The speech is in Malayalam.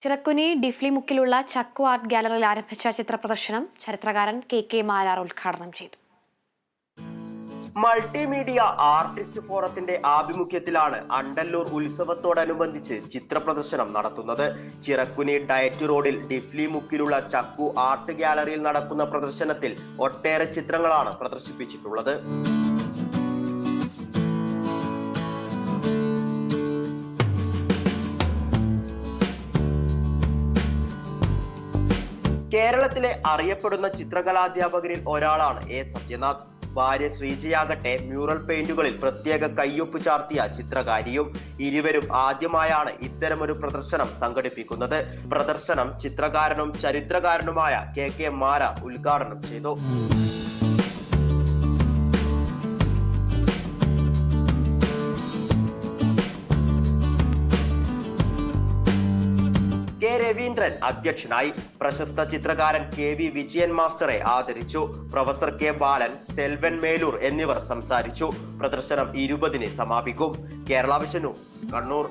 ചിറക്കുനി ഡിഫ്ലി മുക്കിലുള്ള ചക്കു ആർട്ട് ഗാലറിയിൽ ആരംഭിച്ച ചിത്ര പ്രദർശനം ചരിത്രകാരൻ കെ മാരാർ ഉദ്ഘാടനം ചെയ്തു. മൾട്ടിമീഡിയ ആർട്ടിസ്റ്റ് ഫോറത്തിന്റെ ആഭിമുഖ്യത്തിലാണ് അണ്ടല്ലൂർ ഉത്സവത്തോടനുബന്ധിച്ച് ചിത്ര പ്രദർശനം നടത്തുന്നത്. ചിറക്കുനി ഡയറ്റ് റോഡിൽ ഡിഫ്ലി മുക്കിലുള്ള ചക്കു ആർട്ട് ഗാലറിയിൽ നടക്കുന്ന പ്രദർശനത്തിൽ ഒട്ടേറെ ചിത്രങ്ങളാണ് പ്രദർശിപ്പിച്ചിട്ടുള്ളത്. കേരളത്തിലെ അറിയപ്പെടുന്ന ചിത്രകലാധ്യാപകരിൽ ഒരാളാണ് എ സത്യനാഥ്. ഭാര്യ ശ്രീജയാകട്ടെ മ്യൂറൽ പെയിന്റുകളിൽ പ്രത്യേക കയ്യൊപ്പ് ചാർത്തിയ ചിത്രകാരിയും. ഇരുവരും ആദ്യമായാണ് ഇത്തരമൊരു പ്രദർശനം സംഘടിപ്പിക്കുന്നത്. പ്രദർശനം ചിത്രകാരനും ചരിത്രകാരനുമായ കെ മാരാർ ഉദ്ഘാടനം ചെയ്തു. കെ രവീന്ദ്രൻ അധ്യക്ഷനായി. പ്രശസ്ത ചിത്രകാരൻ കെ.വി. വിജയൻ മാസ്റ്ററെ ആദരിച്ചു. പ്രൊഫസർ കെ ബാലൻ, സെൽവൻ മേലൂർ എന്നിവർ സംസാരിച്ചു. പ്രദർശനം 20-ന് സമാപിക്കും. Kerala vision news, Kannur.